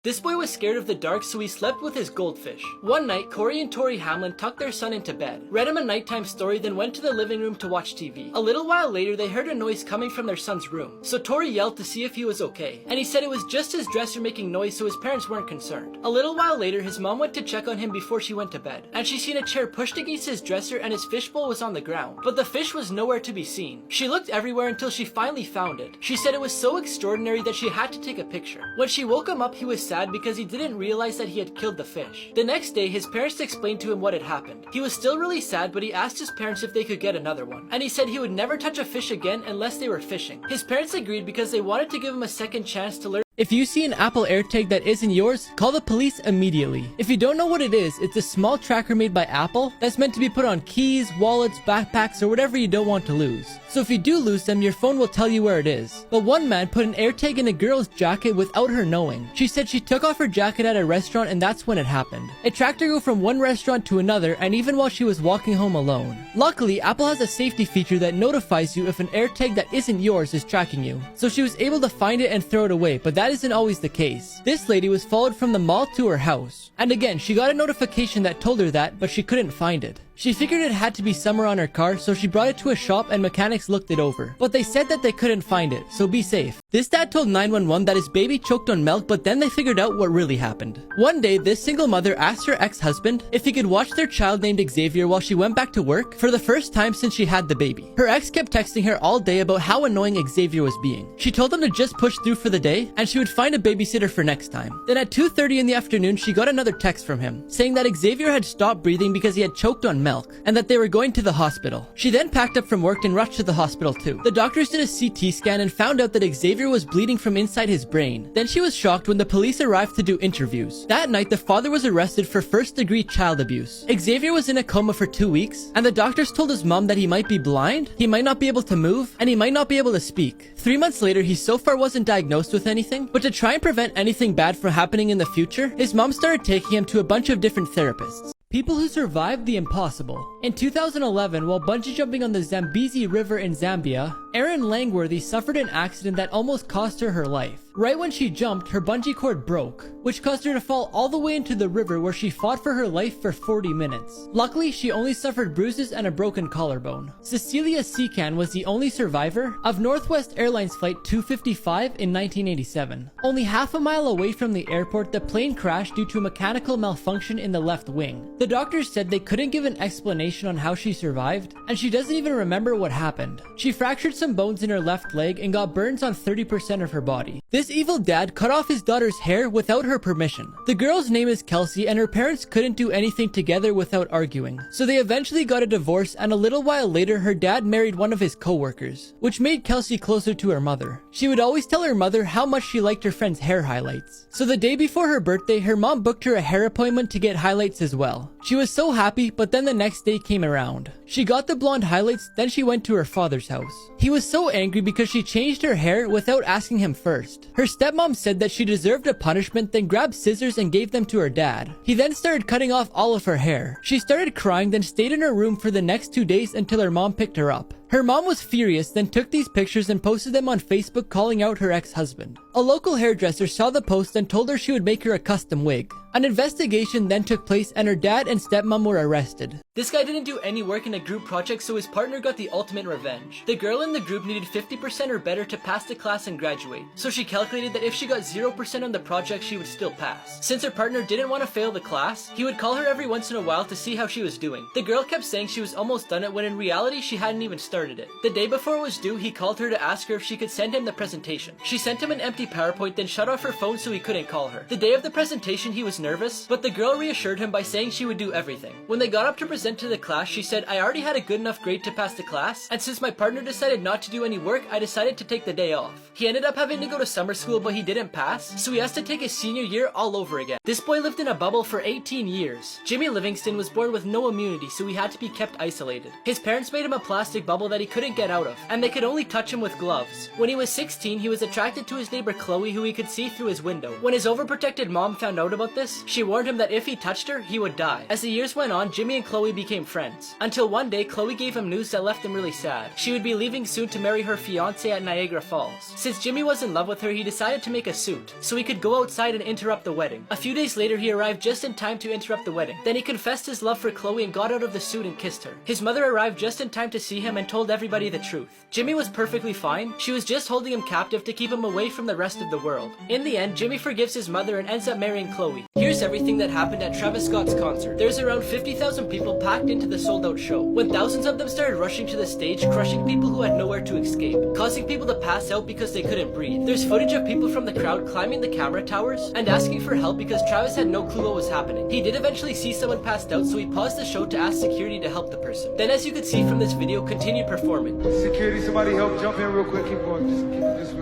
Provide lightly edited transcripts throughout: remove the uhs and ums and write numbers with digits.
This boy was scared of the dark, so he slept with his goldfish. One night, Corey and Tori Hamlin tucked their son into bed, read him a nighttime story, then went to the living room to watch TV. A little while later, they heard a noise coming from their son's room, so Tori yelled to see if he was okay, and he said it was just his dresser making noise, so his parents weren't concerned. A little while later, his mom went to check on him before she went to bed, and she seen a chair pushed against his dresser and his fishbowl was on the ground, but the fish was nowhere to be seen. She looked everywhere until she finally found it. She said it was so extraordinary that she had to take a picture. When she woke him up, he was sad because he didn't realize that he had killed the fish. The next day, his parents explained to him what had happened. He was still really sad, but he asked his parents if they could get another one, and he said he would never touch a fish again unless they were fishing. His parents agreed because they wanted to give him a second chance to learn. If you see an Apple AirTag that isn't yours, call the police immediately. If you don't know what it is, it's a small tracker made by Apple that's meant to be put on keys, wallets, backpacks, or whatever you don't want to lose. So if you do lose them, your phone will tell you where it is. But one man put an AirTag in a girl's jacket without her knowing. She said she took off her jacket at a restaurant and that's when it happened. It tracked her go from one restaurant to another, and even while she was walking home alone. Luckily, Apple has a safety feature that notifies you if an AirTag that isn't yours is tracking you. So she was able to find it and throw it away, but that isn't always the case. This lady was followed from the mall to her house. And again, she got a notification that told her that, but she couldn't find it. She figured it had to be somewhere on her car, so she brought it to a shop and mechanics looked it over. But they said that they couldn't find it, so be safe. This dad told 911 that his baby choked on milk, but then they figured out what really happened. One day, this single mother asked her ex-husband if he could watch their child named Xavier while she went back to work for the first time since she had the baby. Her ex kept texting her all day about how annoying Xavier was being. She told him to just push through for the day, and she would find a babysitter for next time. Then at 2:30 in the afternoon, she got another text from him, saying that Xavier had stopped breathing because he had choked on milk, and that they were going to the hospital. She then packed up from work and rushed to the hospital too. The doctors did a CT scan and found out that Xavier was bleeding from inside his brain. Then she was shocked when the police arrived to do interviews. That night, the father was arrested for first-degree child abuse. Xavier was in a coma for 2 weeks, and the doctors told his mom that he might be blind, he might not be able to move, and he might not be able to speak. 3 months later, he so far wasn't diagnosed with anything, but to try and prevent anything bad from happening in the future, his mom started taking him to a bunch of different therapists. People who survived the impossible. In 2011, while bungee jumping on the Zambezi River in Zambia, Erin Langworthy suffered an accident that almost cost her her life. Right when she jumped, her bungee cord broke, which caused her to fall all the way into the river where she fought for her life for 40 minutes. Luckily, she only suffered bruises and a broken collarbone. Cecilia Secan was the only survivor of Northwest Airlines Flight 255 in 1987. Only half a mile away from the airport, the plane crashed due to a mechanical malfunction in the left wing. The doctors said they couldn't give an explanation on how she survived, and she doesn't even remember what happened. She fractured some bones in her left leg and got burns on 30% of her body. This evil dad cut off his daughter's hair without her permission. The girl's name is Kelsey, and her parents couldn't do anything together without arguing. So they eventually got a divorce, and a little while later, her dad married one of his co-workers, which made Kelsey closer to her mother. She would always tell her mother how much she liked her friend's hair highlights. So the day before her birthday, her mom booked her a hair appointment to get highlights as well. She was so happy, but then the next day came around. She got the blonde highlights, then she went to her father's house. He was so angry because she changed her hair without asking him first. Her stepmom said that she deserved a punishment, then grabbed scissors and gave them to her dad. He then started cutting off all of her hair. She started crying, then stayed in her room for the next 2 days until her mom picked her up. Her mom was furious, then took these pictures and posted them on Facebook calling out her ex-husband. A local hairdresser saw the post and told her she would make her a custom wig. An investigation then took place and her dad and stepmom were arrested. This guy didn't do any work in a group project, so his partner got the ultimate revenge. The girl in the group needed 50% or better to pass the class and graduate, so she calculated that if she got 0% on the project, she would still pass. Since her partner didn't want to fail the class, he would call her every once in a while to see how she was doing. The girl kept saying she was almost done it when in reality she hadn't even started it. The day before it was due, he called her to ask her if she could send him the presentation. She sent him an empty PowerPoint, then shut off her phone so he couldn't call her. The day of the presentation, he was nervous, but the girl reassured him by saying she would do everything. When they got up to present to the class, she said, "I already had a good enough grade to pass the class, and since my partner decided not to do any work, I decided to take the day off." He ended up having to go to summer school, but he didn't pass, so he has to take his senior year all over again. This boy lived in a bubble for 18 years. Jimmy Livingston was born with no immunity, so he had to be kept isolated. His parents made him a plastic bubble that he couldn't get out of, and they could only touch him with gloves. When he was 16, he was attracted to his neighbor Chloe, who he could see through his window. When his overprotected mom found out about this, once. She warned him that if he touched her, he would die. As the years went on, Jimmy and Chloe became friends. Until one day, Chloe gave him news that left him really sad. She would be leaving soon to marry her fiancé at Niagara Falls. Since Jimmy was in love with her, he decided to make a suit, so he could go outside and interrupt the wedding. A few days later, he arrived just in time to interrupt the wedding. Then he confessed his love for Chloe and got out of the suit and kissed her. His mother arrived just in time to see him and told everybody the truth. Jimmy was perfectly fine. She was just holding him captive to keep him away from the rest of the world. In the end, Jimmy forgives his mother and ends up marrying Chloe. Here's everything that happened at Travis Scott's concert. There's around 50,000 people packed into the sold-out show, when thousands of them started rushing to the stage, crushing people who had nowhere to escape, causing people to pass out because they couldn't breathe. There's footage of people from the crowd climbing the camera towers and asking for help because Travis had no clue what was happening. He did eventually see someone passed out, so he paused the show to ask security to help the person. Then, as you could see from this video, continued performing. Security, somebody help, jump in real quick, keep going, just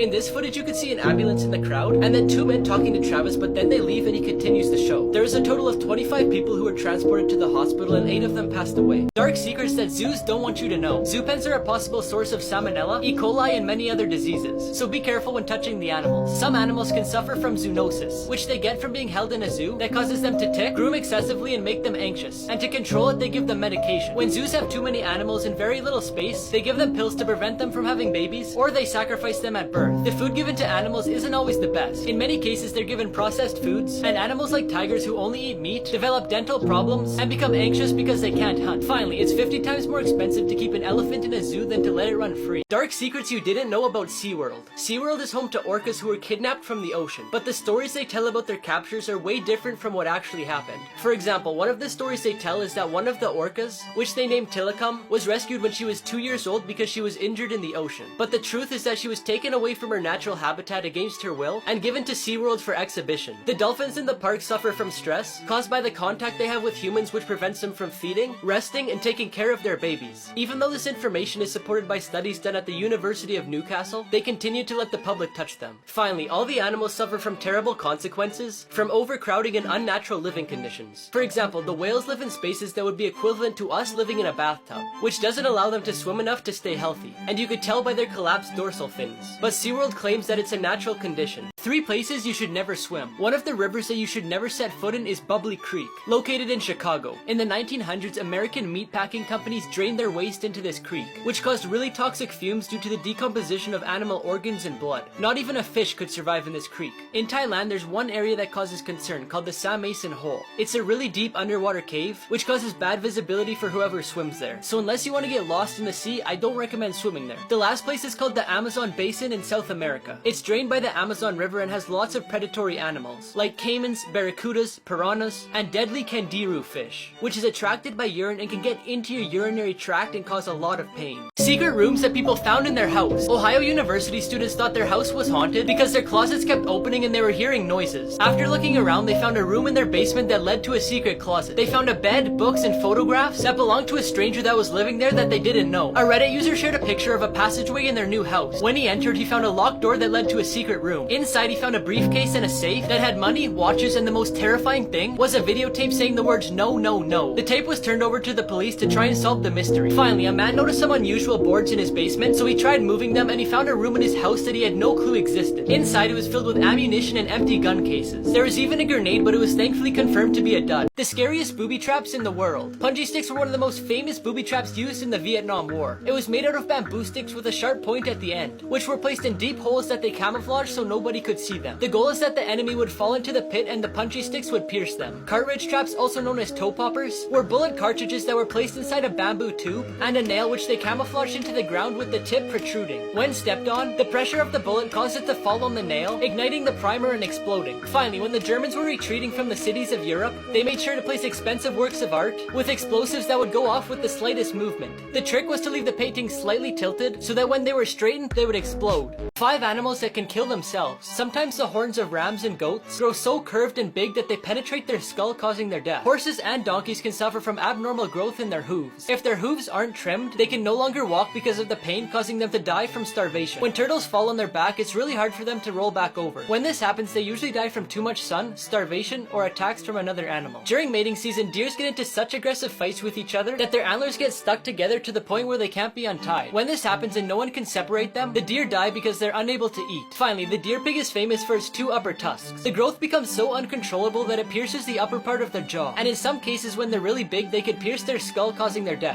In this footage, you could see an ambulance in the crowd, and then two men talking to Travis, but then they leave and he continues the show. There is a total of 25 people who were transported to the hospital and 8 of them passed away. Dark secrets that zoos don't want you to know. Zoo pens are a possible source of salmonella, E. coli, and many other diseases, so be careful when touching the animals. Some animals can suffer from zoonosis, which they get from being held in a zoo that causes them to tick, groom excessively, and make them anxious. And to control it, they give them medication. When zoos have too many animals in very little space, they give them pills to prevent them from having babies, or they sacrifice them at birth. The food given to animals isn't always the best. In many cases, they're given processed foods, and animals like tigers who only eat meat develop dental problems and become anxious because they can't hunt. Finally, it's 50 times more expensive to keep an elephant in a zoo than to let it run free. Dark secrets you didn't know about SeaWorld. SeaWorld is home to orcas who were kidnapped from the ocean, but the stories they tell about their captures are way different from what actually happened. For example, one of the stories they tell is that one of the orcas, which they named Tilikum, was rescued when she was 2 years old because she was injured in the ocean. But the truth is that she was taken away from her natural habitat against her will and given to SeaWorld for exhibition. The dolphins in the park suffer from stress caused by the contact they have with humans, which prevents them from feeding, resting, and taking care of their babies. Even though this information is supported by studies done at the University of Newcastle, they continue to let the public touch them. Finally, all the animals suffer from terrible consequences from overcrowding and unnatural living conditions. For example, the whales live in spaces that would be equivalent to us living in a bathtub, which doesn't allow them to swim enough to stay healthy, and you could tell by their collapsed dorsal fins. But SeaWorld claims that it's a natural condition. 3 places you should never swim. One of the rivers that you should never set foot in is Bubbly Creek, located in Chicago. In the 1900s, American meatpacking companies drained their waste into this creek, which caused really toxic fumes due to the decomposition of animal organs and blood. Not even a fish could survive in this creek. In Thailand, there's one area that causes concern called the Sam Mason Hole. It's a really deep underwater cave, which causes bad visibility for whoever swims there. So unless you want to get lost in the sea, I don't recommend swimming there. The last place is called the Amazon Basin in South America. It's drained by the Amazon River and has lots of predatory animals, like caimans, barracudas, piranhas, and deadly candiru fish, which is attracted by urine and can get into your urinary tract and cause a lot of pain. Secret rooms that people found in their house. Ohio University students thought their house was haunted because their closets kept opening and they were hearing noises. After looking around, they found a room in their basement that led to a secret closet. They found a bed, books, and photographs that belonged to a stranger that was living there that they didn't know. A Reddit user shared a picture of a passageway in their new house. When he entered, he found a locked door that led to a secret room. Inside, he found a briefcase and a safe that had money, watches, and the most terrifying thing was a videotape saying the words "no, no, no." The tape was turned over to the police to try and solve the mystery. Finally, a man noticed some unusual boards in his basement, so he tried moving them and he found a room in his house that he had no clue existed. Inside, it was filled with ammunition and empty gun cases. There was even a grenade, but it was thankfully confirmed to be a dud. The scariest booby traps in the world. Punji sticks were one of the most famous booby traps used in the Vietnam War. It was made out of bamboo sticks with a sharp point at the end, which were placed in deep holes that they camouflaged so nobody could see them. The goal is that the enemy would fall into the pit and the punchy sticks would pierce them. Cartridge traps, also known as toe poppers, were bullet cartridges that were placed inside a bamboo tube and a nail which they camouflaged into the ground with the tip protruding. When stepped on, the pressure of the bullet caused it to fall on the nail, igniting the primer and exploding. Finally, when the Germans were retreating from the cities of Europe, they made sure to place expensive works of art with explosives that would go off with the slightest movement. The trick was to leave the paintings slightly tilted so that when they were straightened, they would explode. 5 animals that can kill themselves. Sometimes the horns of rams and goats grow so curved and big that they penetrate their skull, causing their death. Horses and donkeys can suffer from abnormal growth in their hooves. If their hooves aren't trimmed, they can no longer walk because of the pain, causing them to die from starvation. When turtles fall on their back, it's really hard for them to roll back over. When this happens, they usually die from too much sun, starvation, or attacks from another animal. During mating season, deers get into such aggressive fights with each other that their antlers get stuck together to the point where they can't be untied. When this happens and no one can separate them, the deer die because they're unable to eat. Finally, the deer pig is is famous for its 2 upper tusks. The growth becomes so uncontrollable that it pierces the upper part of their jaw, and in some cases when they're really big they could pierce their skull, causing their death.